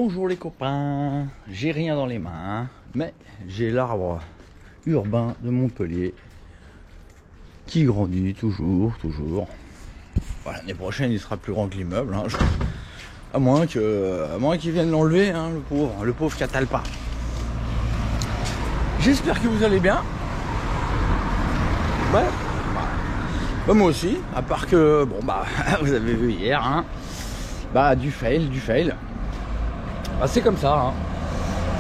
Bonjour les copains, j'ai rien dans les mains, mais j'ai l'arbre urbain de Montpellier qui grandit toujours. Voilà, l'année prochaine il sera plus grand que l'immeuble, hein. À moins qu'ils viennent l'enlever, hein, le pauvre Catalpa. J'espère que vous allez bien. Ouais. Bah, moi aussi, à part que bon bah vous avez vu hier, hein, bah du fail. Bah, c'est comme ça, hein.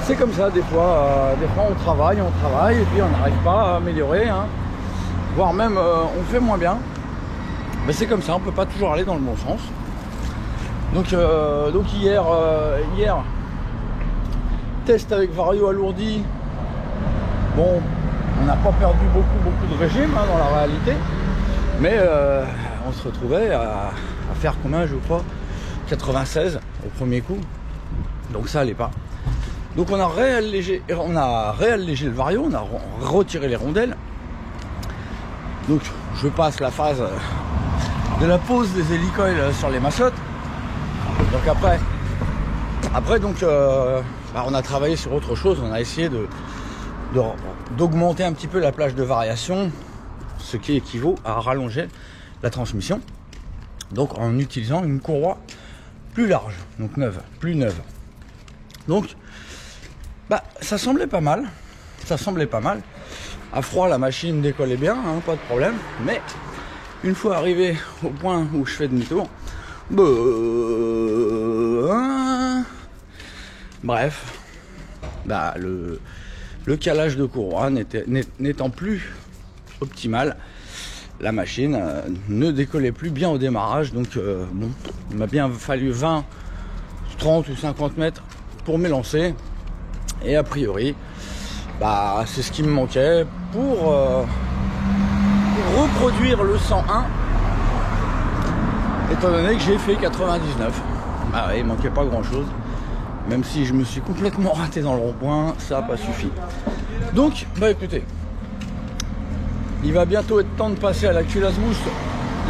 C'est comme ça, des fois on travaille et puis on n'arrive pas à améliorer, hein. Voire même on fait moins bien. Mais c'est comme ça, on peut pas toujours aller dans le bon sens. Donc hier, test avec vario alourdi. Bon, on n'a pas perdu beaucoup de régime, hein, dans la réalité. Mais on se retrouvait à faire combien, je crois, 96 au premier coup. Donc ça allait pas. Donc on a réallégé le vario, on a retiré les rondelles. Donc je passe la phase de la pose des hélicoils sur les massottes. Donc après donc bah, on a travaillé sur autre chose, on a essayé d'augmenter un petit peu la plage de variation, ce qui équivaut à rallonger la transmission. Donc en utilisant une courroie plus large, donc plus neuve. Donc bah ça semblait pas mal. À froid la machine décollait bien, hein, pas de problème. Mais une fois arrivé au point où je fais demi-tour, bref, bah le calage de courroie n'étant plus optimal, la machine ne décollait plus bien au démarrage. Donc bon, il m'a bien fallu 20, 30 ou 50 mètres pour m'élancer. Et a priori, bah c'est ce qui me manquait pour reproduire le 101, étant donné que j'ai fait 99. Bah ouais, il manquait pas grand chose. Même si je me suis complètement raté dans le rond-point, ça n'a pas suffi. Donc, bah écoutez, il va bientôt être temps de passer à la culasse boost,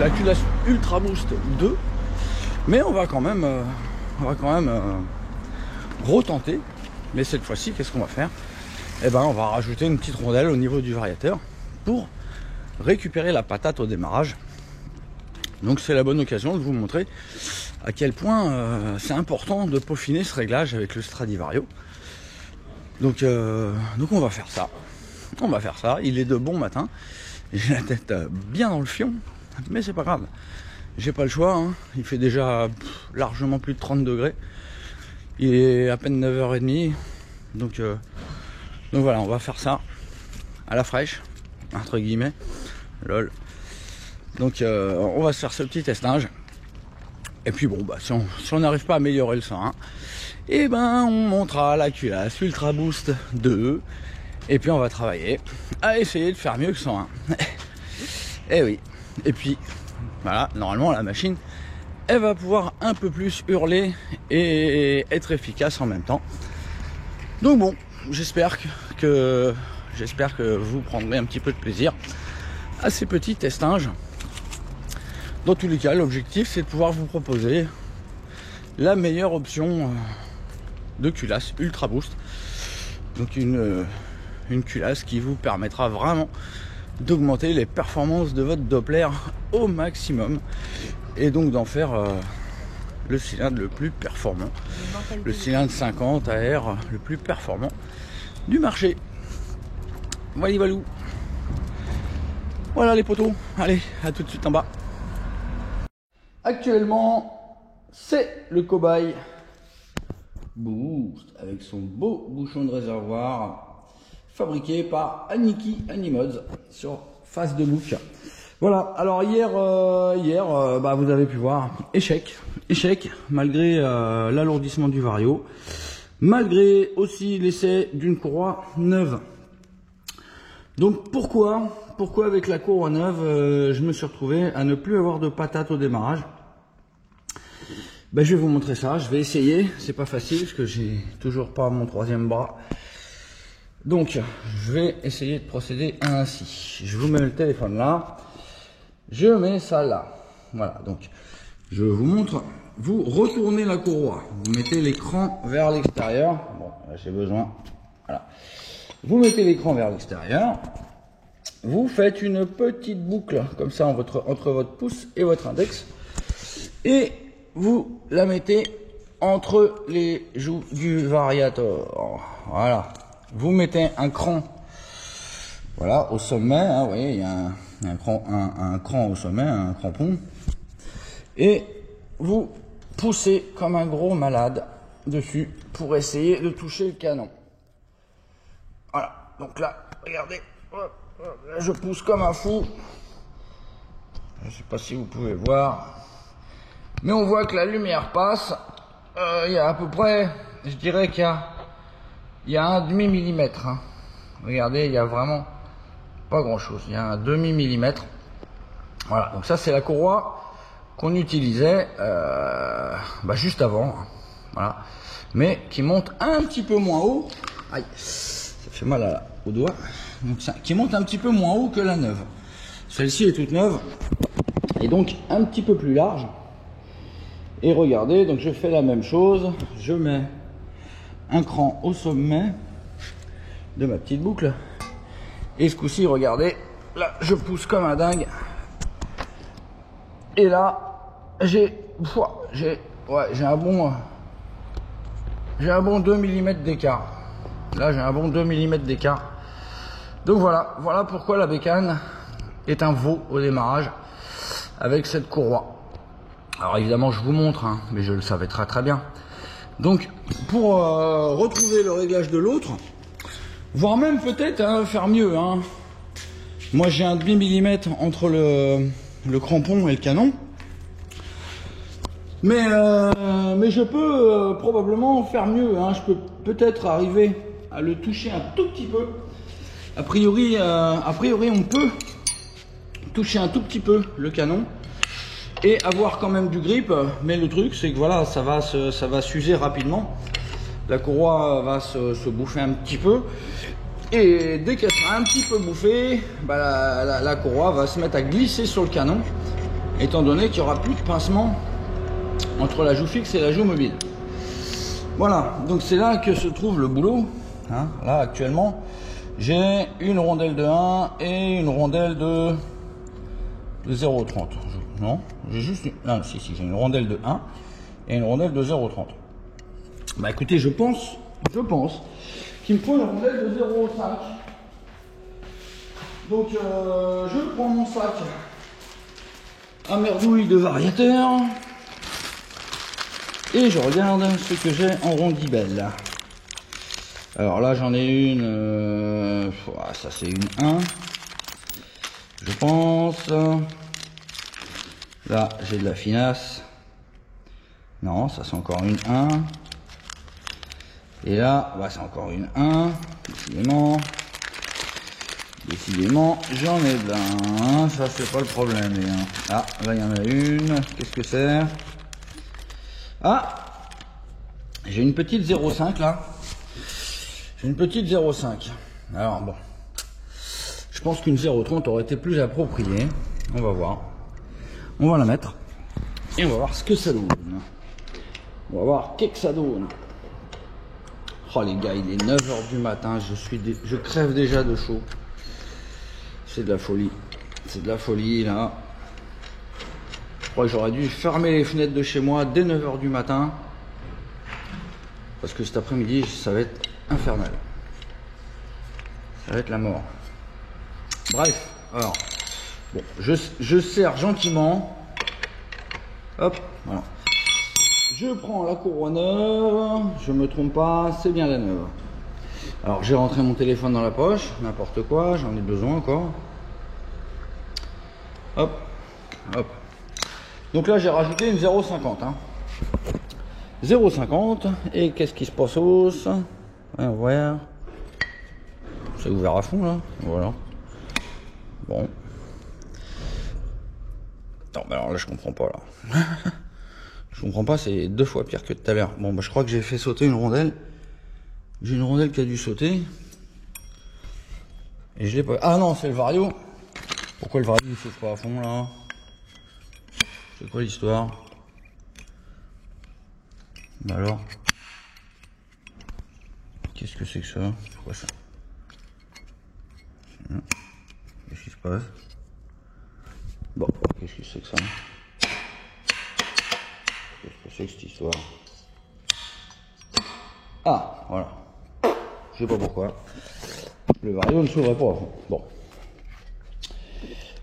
la culasse ultra boost 2. Mais on va quand même retenter. Mais cette fois-ci, qu'est-ce qu'on va faire? Eh ben, on va rajouter une petite rondelle au niveau du variateur pour récupérer la patate au démarrage. Donc c'est la bonne occasion de vous montrer à quel point c'est important de peaufiner ce réglage avec le Stradivario. Donc on va faire ça. Il est de bon matin. J'ai la tête bien dans le fion, mais c'est pas grave. J'ai pas le choix, hein. Il fait déjà largement plus de 30 degrés. Il est à peine 9h30. Donc voilà, on va faire ça à la fraîche, entre guillemets. Lol. Donc on va se faire ce petit testage. Et puis bon, bah si on n'arrive pas à améliorer le 101, et ben on montera la culasse Ultra Boost 2. Et puis on va travailler à essayer de faire mieux que 101. Et oui. Et puis voilà, normalement la machine, elle va pouvoir un peu plus hurler et être efficace en même temps. Donc bon, j'espère que vous prendrez un petit peu de plaisir à ces petits testages. Dans tous les cas, l'objectif c'est de pouvoir vous proposer la meilleure option de culasse Ultra Boost. Donc une culasse qui vous permettra vraiment d'augmenter les performances de votre Doppler au maximum et donc d'en faire le cylindre le plus performant, le cylindre 50 AR le plus performant du marché. Valou. Voilà les potos, allez, à tout de suite en bas. Actuellement, c'est le cobaye Boost avec son beau bouchon de réservoir fabriqué par Aniki Animods sur face de bouc. Voilà, alors hier bah, vous avez pu voir, échec malgré l'alourdissement du vario, malgré aussi l'essai d'une courroie neuve. Donc pourquoi avec la courroie neuve, je me suis retrouvé à ne plus avoir de patate au démarrage? Ben, je vais vous montrer ça, je vais essayer, c'est pas facile parce que j'ai toujours pas mon troisième bras. Donc je vais essayer de procéder ainsi. Je vous mets le téléphone là, je mets ça là. Voilà, donc Je vous montre. Vous retournez la courroie. Vous mettez l'écran vers l'extérieur. Bon, là j'ai besoin. Voilà. Vous mettez l'écran vers l'extérieur. Vous faites une petite boucle comme ça entre votre pouce et votre index. Et vous la mettez entre les joues du variateur. Voilà. Vous mettez un cran. Voilà, au sommet. Hein, vous voyez, il y a un cran au sommet, un crampon. Et vous poussez comme un gros malade dessus pour essayer de toucher le canon. Voilà, donc là, regardez, là, je pousse comme un fou. Je ne sais pas si vous pouvez voir, mais on voit que la lumière passe. Il y a à peu près, je dirais qu'il y a un demi-millimètre. Hein. Regardez, il y a vraiment pas grand-chose. Il y a un demi-millimètre. Voilà, donc ça c'est la courroie qu'on utilisait juste avant, voilà, mais qui monte un petit peu moins haut. Aïe, ça fait mal au doigt. Donc ça, qui monte un petit peu moins haut que la neuve. Celle-ci est toute neuve et donc un petit peu plus large. Et regardez, donc je fais la même chose. Je mets un cran au sommet de ma petite boucle. Et ce coup-ci, regardez, là je pousse comme un dingue. Et là, j'ai un bon 2 mm d'écart. Là, j'ai un bon 2 mm d'écart. Donc voilà pourquoi la bécane est un veau au démarrage avec cette courroie. Alors évidemment, je vous montre, hein, mais je le savais très bien. Donc, pour retrouver le réglage de l'autre, voire même peut-être faire mieux. Hein. Moi, j'ai un demi-millimètre entre le crampon et le canon. Mais je peux probablement faire mieux. Hein. Je peux peut-être arriver à le toucher un tout petit peu. A priori, on peut toucher un tout petit peu le canon et avoir quand même du grip. Mais le truc, c'est que voilà, ça va s'user rapidement. La courroie va se bouffer un petit peu. Et dès qu'elle sera un petit peu bouffée, la courroie va se mettre à glisser sur le canon, étant donné qu'il n'y aura plus de pincement entre la joue fixe et la joue mobile. Voilà, donc c'est là que se trouve le boulot. Hein. Là actuellement, j'ai une rondelle de 1 et une rondelle de 0,30. Non, j'ai juste une... Non, si, j'ai une rondelle de 1 et une rondelle de 0,30. Bah écoutez, je pense qu'il me faut une rondelle de 0,5. Donc je prends mon sac à merdouille de variateur. Et je regarde ce que j'ai en rondibelle. Alors là j'en ai une, ça c'est une 1, je pense. Là j'ai de la finasse. Non, ça c'est encore une 1. Et là, c'est encore une 1. Décidément, j'en ai de la 1. Ça c'est pas le problème. Ah, là il y en a une. Qu'est-ce que c'est? Ah, j'ai une petite 0,5 là. J'ai une petite 0,5. Alors bon, je pense qu'une 0,30 aurait été plus appropriée. On va voir. On va la mettre et on va voir ce que ça donne. On va voir qu'est-ce que ça donne. Oh les gars, il est 9h du matin. Je crève déjà de chaud. C'est de la folie. C'est de la folie là. Je crois que j'aurais dû fermer les fenêtres de chez moi dès 9h du matin. Parce que cet après-midi, ça va être infernal. Ça va être la mort. Bref, alors, bon, je serre gentiment. Hop, voilà. Je prends la courroie neuve. Je me trompe pas, c'est bien la neuve. Alors, j'ai rentré mon téléphone dans la poche. N'importe quoi, j'en ai besoin encore. Hop, hop. Donc là, j'ai rajouté une 0,50. Hein. 0,50. Et qu'est-ce qui se passe au os? On va voir. C'est ouvert à fond là. Voilà. Bon. Non, mais alors là, je comprends pas là. Je comprends pas, c'est 2 fois pire que tout à l'heure. Bon, je crois que j'ai fait sauter une rondelle. J'ai une rondelle qui a dû sauter. Et je l'ai pas. Ah non, c'est le vario. Pourquoi le vario il saute pas à fond là? C'est quoi l'histoire? Bah alors, qu'est-ce que c'est que ça? C'est quoi ça? Qu'est-ce qui se passe? Bon, qu'est-ce que c'est que ça? Qu'est-ce que c'est que cette histoire? Ah, voilà. Je sais pas pourquoi. Le vario ne s'ouvrait pas à fond. Bon.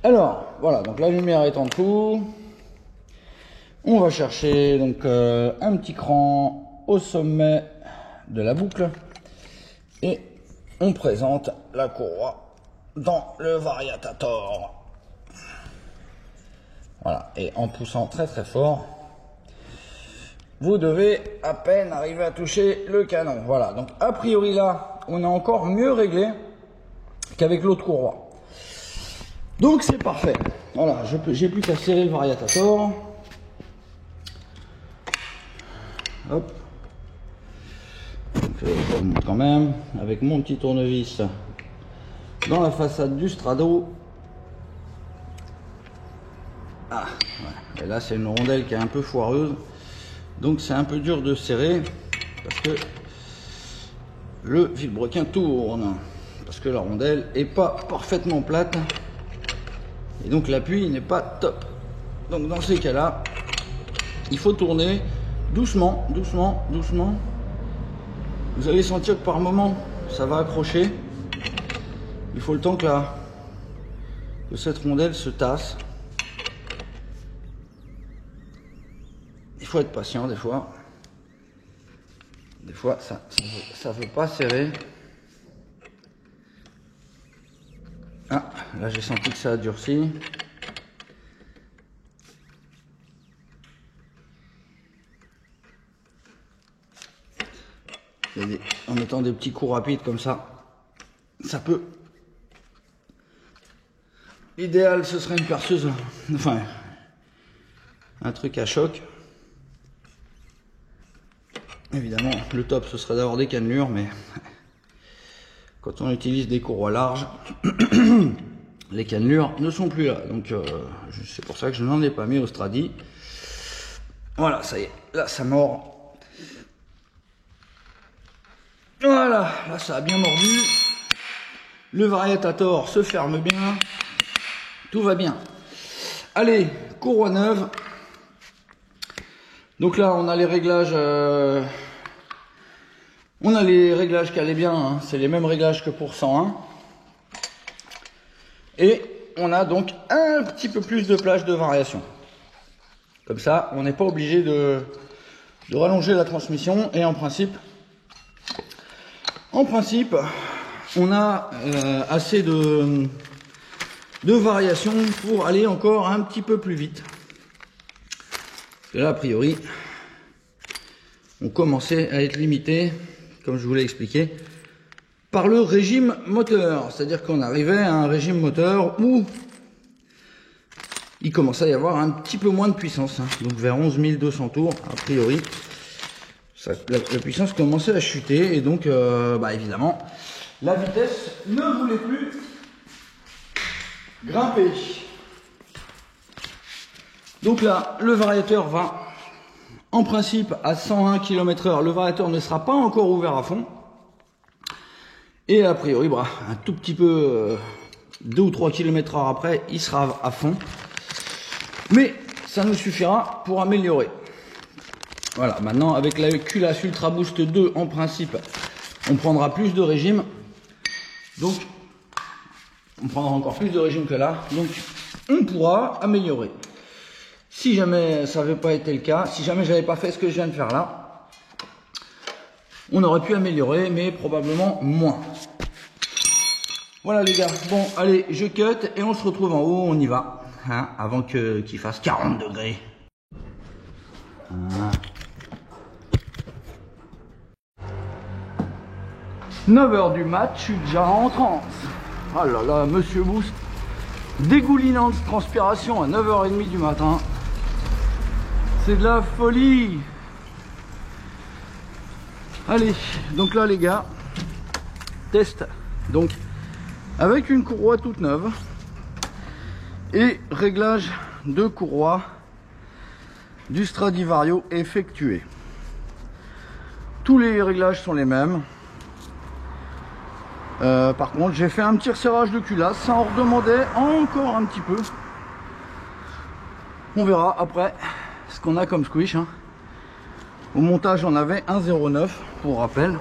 Alors, voilà, donc la lumière est en dessous. On va chercher donc un petit cran au sommet de la boucle. Et on présente la courroie dans le variator. Voilà, et en poussant très très fort, vous devez à peine arriver à toucher le canon. Voilà, donc a priori là, on est encore mieux réglé qu'avec l'autre courroie. Donc c'est parfait. Voilà, j'ai plus qu'à serrer le variator. Hop. Donc, je montre quand même, avec mon petit tournevis dans la façade du Strado. Ah, ouais. Et là c'est une rondelle qui est un peu foireuse. Donc c'est un peu dur de serrer parce que le vilebrequin tourne, parce que la rondelle est pas parfaitement plate et donc l'appui n'est pas top. Donc dans ces cas-là, il faut tourner doucement, doucement, doucement. Vous allez sentir que par moment ça va accrocher. Il faut le temps que cette rondelle se tasse. Il faut être patient des fois. Des fois ça veut pas serrer. Ah, là j'ai senti que ça a durci. En mettant des petits coups rapides comme ça peut. L'idéal ce serait une perceuse, enfin un truc à choc. Évidemment, le top ce serait d'avoir des cannelures, mais quand on utilise des courroies larges, les cannelures ne sont plus là. Donc c'est pour ça que je n'en ai pas mis au Stradi. Voilà, ça y est, là ça mord. Voilà, là ça a bien mordu. Le variator se ferme bien. Tout va bien. Allez, courroie neuve. Donc là on a les réglages qui allaient bien, hein. C'est les mêmes réglages que pour 101. Et on a donc un petit peu plus de plage de variation. Comme ça, on n'est pas obligé de rallonger la transmission. Et en principe, on a assez de variation pour aller encore un petit peu plus vite. Et là, a priori, on commençait à être limité, comme je vous l'ai expliqué, par le régime moteur. C'est-à-dire qu'on arrivait à un régime moteur où il commençait à y avoir un petit peu moins de puissance. Hein. Donc vers 11 200 tours, a priori, la puissance commençait à chuter. Et donc, évidemment, la vitesse ne voulait plus grimper. Donc là, le variateur va, en principe, à 101 km/h. Le variateur ne sera pas encore ouvert à fond. Et a priori, un tout petit peu, 2 ou 3 km/h après, il sera à fond. Mais ça nous suffira pour améliorer. Voilà, maintenant, avec la culasse Ultra Boost 2, en principe, on prendra plus de régime. Donc, on prendra encore plus de régime que là. Donc, on pourra améliorer. Si jamais ça n'avait pas été le cas, si jamais j'avais pas fait ce que je viens de faire là, on aurait pu améliorer, mais probablement moins. Voilà les gars, bon allez, je cut et on se retrouve en haut, on y va, hein, avant qu'il fasse 40 degrés. Voilà. 9h du mat, je suis déjà en transe. Oh là là, monsieur Boost, dégoulinant de transpiration à 9h30 du matin. C'est de la folie. Allez, donc là les gars, test. Donc avec une courroie toute neuve et réglage de courroie du Stradivario effectué. Tous les réglages sont les mêmes. Par contre, j'ai fait un petit resserrage de culasse, ça en redemandait encore un petit peu. On verra après ce qu'on a comme squish. Hein. Au montage, on avait 1,09 pour rappel.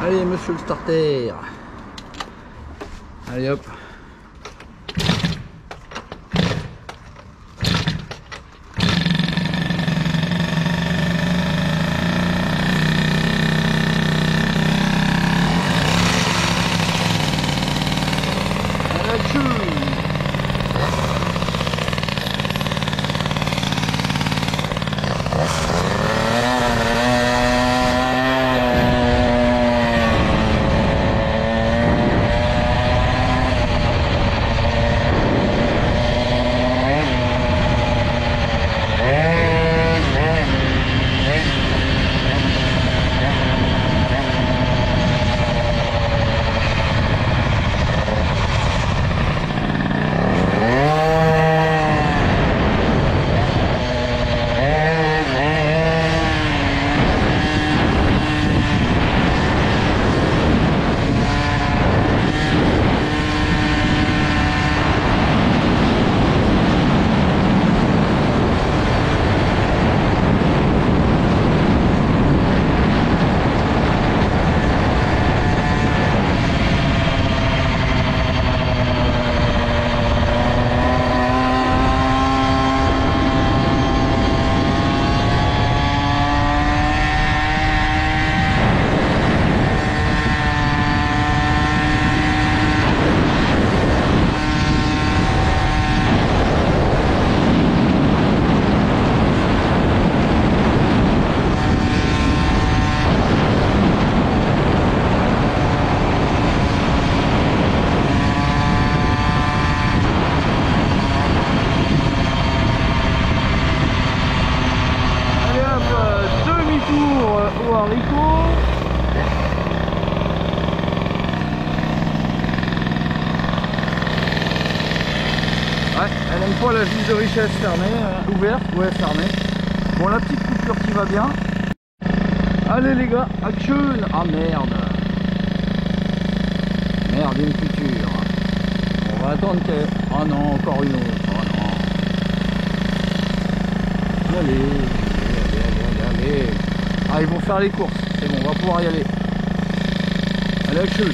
Allez, monsieur le starter. Allez hop. Elle aime pas la vis de richesse fermée, ouverte, ouais fermée. Bon, la petite coupure qui va bien. Allez les gars, action. Ah merde. Merde, une future. On va attendre qu'elle... Oh non, encore une autre. Oh non. Allez. Ah, ils vont faire les courses. C'est bon, on va pouvoir y aller. Allez, action.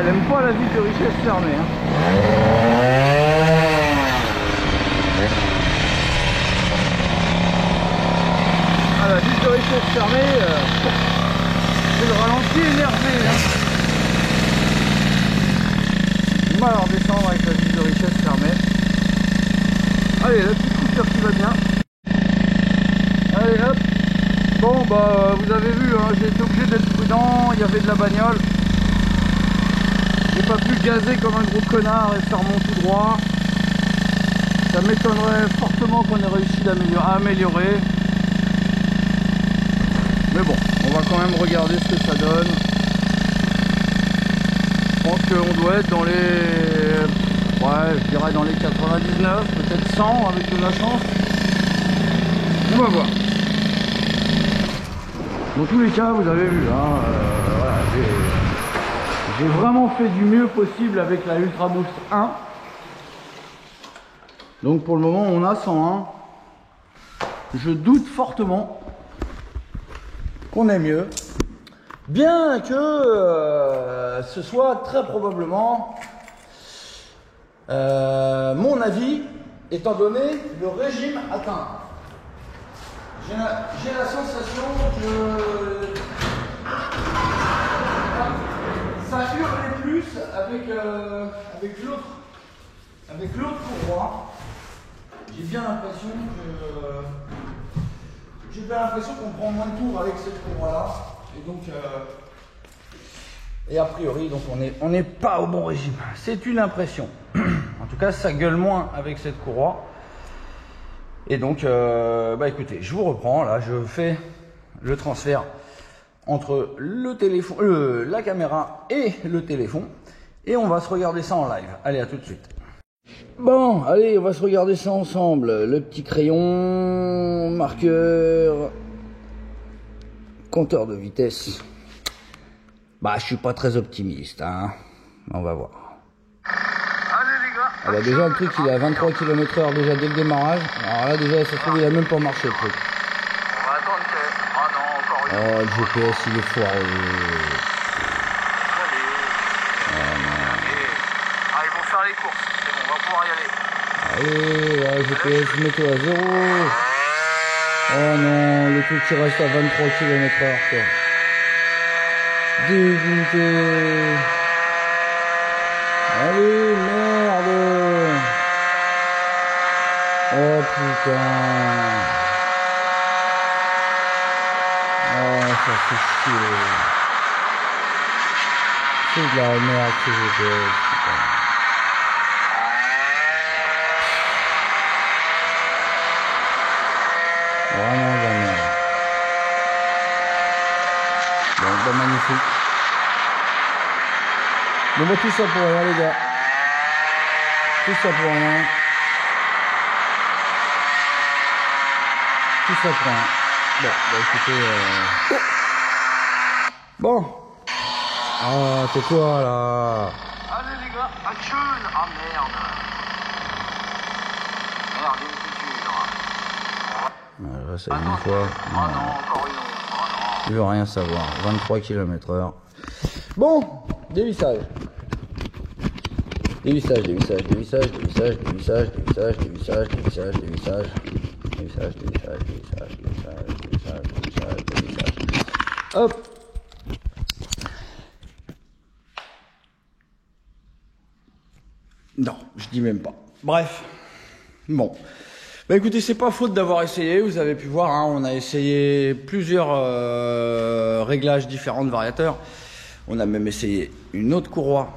Elle aime pas la vis de richesse fermée. Hein. Ah, la vis de richesse fermée, c'est le ralenti énervé. Hein. Mal à redescendre avec la vis de richesse fermée. Allez, la petite coupure qui va bien. Allez hop. Bon bah vous avez vu, hein, j'ai été obligé d'être prudent, il y avait de la bagnole. J'ai pas pu gazer comme un gros connard et faire mon tout droit. Ça m'étonnerait fortement qu'on ait réussi à améliorer. Mais bon, on va quand même regarder ce que ça donne. Je pense qu'on doit être dans les... Ouais, je dirais dans les 99, peut-être 100 avec de la chance. On va voir. Dans tous les cas, vous avez vu, hein, voilà, J'ai vraiment fait du mieux possible avec la Ultra Boost 1. Donc pour le moment on a 101. Je doute fortement qu'on ait mieux. Bien que ce soit très probablement mon avis, étant donné le régime atteint. J'ai la sensation que ça hurlait plus avec l'autre courroie. J'ai bien l'impression qu'on prend moins de tours avec cette courroie là. Et donc et a priori donc on n'est pas au bon régime. C'est une impression. En tout cas ça gueule moins avec cette courroie. Et donc bah écoutez, je vous reprends là, je fais le transfert entre le téléphone, la caméra et le téléphone. Et on va se regarder ça en live. Allez, à tout de suite. Bon, allez, on va se regarder ça ensemble. Le petit crayon, marqueur, compteur de vitesse. Bah, je suis pas très optimiste, hein. On va voir. Allez les gars. Ah bah déjà, le truc, il est à 23 km/h déjà dès le démarrage. Alors là, déjà, ça se trouve, il a même pas marché, le truc. On va attendre que... Ah non, encore une. Oh, le GPS, il est foireux. Allez. Ah, ils vont faire les courses. C'est bon, on va pouvoir y aller. Allez, ouais, GPS, mets-toi à 0. Oh non, le truc qui reste à 23 km/h, quoi. Dégoûté. Allez, merde. Oh putain. Oh, ça fait chier. C'est de la merde ce GPS, putain. Vraiment de la merde. Bon, bah magnifique. Bon bah tout ça pour rien les gars. Tout ça pour rien. Tout ça pour rien. Bon, bah écoutez... Bon. Ah, c'est quoi là? Allez les gars, action. Ah merde. Merde, il est dur. Là, ça y est, une fois. Ah non, encore une. Oh non. Il veut rien savoir. 23 km/h. Bon, dévissage. Dévissage, dévissage, dévissage, dévissage, dévissage, dévissage, dévissage, dévissage, dévissage. Dévissage, dévissage, dévissage, dévissage, dévissage, dévissage, dévissage. Hop. Non, je dis même pas. Bref. Bon. Bah écoutez, c'est pas faute d'avoir essayé. Vous avez pu voir, hein, on a essayé plusieurs réglages différents de variateurs. On a même essayé une autre courroie.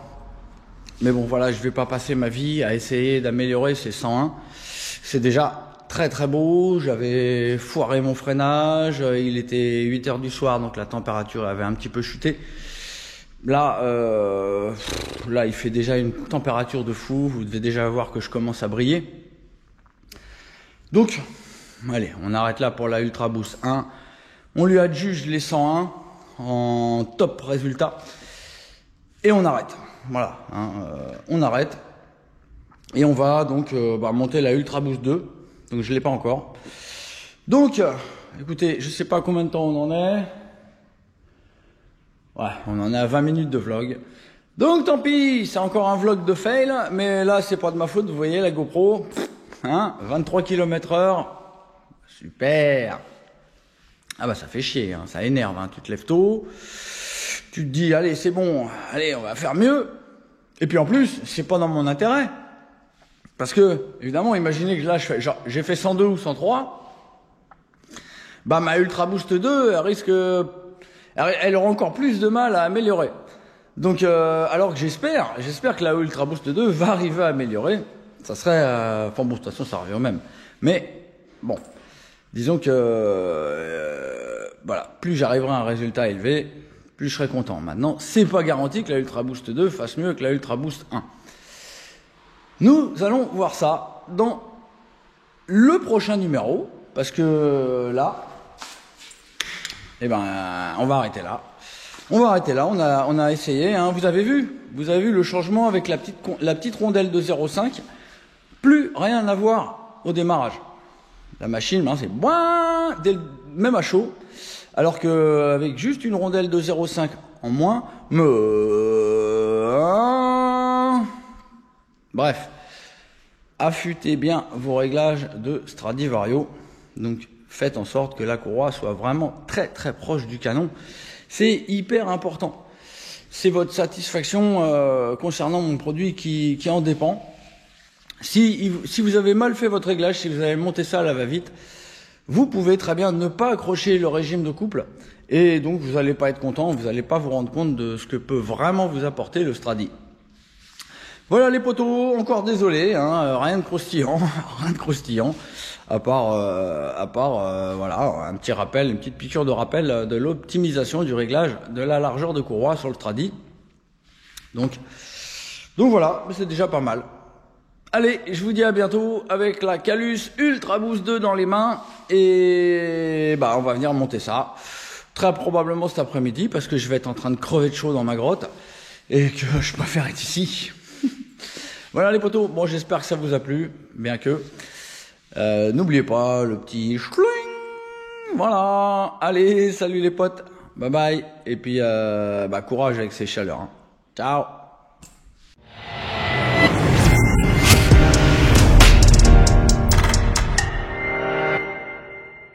Mais bon, voilà, je vais pas passer ma vie à essayer d'améliorer ces 101. C'est déjà très très beau. J'avais foiré mon freinage. Il était 8 h du soir, donc la température avait un petit peu chuté. Là, là, il fait déjà une température de fou. Vous devez déjà voir que je commence à briller. Donc, allez, on arrête là pour la Ultra Boost 1. On lui adjuge les 101 en top résultat. Et on arrête. Voilà, hein, on arrête. Et on va donc monter la Ultra Boost 2. Donc, je ne l'ai pas encore. Donc, écoutez, je ne sais pas combien de temps on en est. Ouais, on en est à 20 minutes de vlog. Donc tant pis, c'est encore un vlog de fail, mais là c'est pas de ma faute, vous voyez la GoPro, hein, 23 km/h, super. Ah bah ça fait chier, hein, ça énerve, hein. Tu te lèves tôt, tu te dis allez c'est bon, allez on va faire mieux. Et puis en plus, c'est pas dans mon intérêt. Parce que, évidemment, imaginez que là j'ai fait 102 ou 103, bah ma Ultra Boost 2, elle risque... Elle aura encore plus de mal à améliorer. Donc, alors que j'espère que la Ultra Boost 2 va arriver à améliorer. Ça serait... enfin bon, de toute façon, ça revient au même. Mais, bon, disons que... voilà, plus j'arriverai à un résultat élevé, plus je serai content. Maintenant, c'est pas garanti que la Ultra Boost 2 fasse mieux que la Ultra Boost 1. Nous allons voir ça dans le prochain numéro, parce que là... eh ben, on va arrêter là. On va arrêter là, on a essayé, hein. Vous avez vu le changement avec la petite rondelle de 0,5. Plus rien à voir au démarrage. La machine, c'est boing, même à chaud. Alors qu'avec juste une rondelle de 0,5 en moins, bref, affûtez bien vos réglages de Stradivario. Donc faites en sorte que la courroie soit vraiment très très proche du canon. C'est hyper important. C'est votre satisfaction concernant mon produit qui en dépend. Si vous avez mal fait votre réglage, si vous avez monté ça à la va-vite, vous pouvez très bien ne pas accrocher le régime de couple et donc vous n'allez pas être content, vous n'allez pas vous rendre compte de ce que peut vraiment vous apporter le Stradi. Voilà les potos, encore désolé, hein, rien de croustillant, à part voilà, un petit rappel, une petite piqûre de rappel de l'optimisation du réglage de la largeur de courroie sur le Stradi. Donc voilà, c'est déjà pas mal. Allez, je vous dis à bientôt avec la Calus Ultra Boost 2 dans les mains et on va venir monter ça très probablement cet après-midi parce que je vais être en train de crever de chaud dans ma grotte et que je préfère être ici. Voilà les potos, bon j'espère que ça vous a plu, bien que n'oubliez pas le petit schling. Voilà, allez, salut les potes, bye bye et puis courage avec ces chaleurs. Hein. Ciao.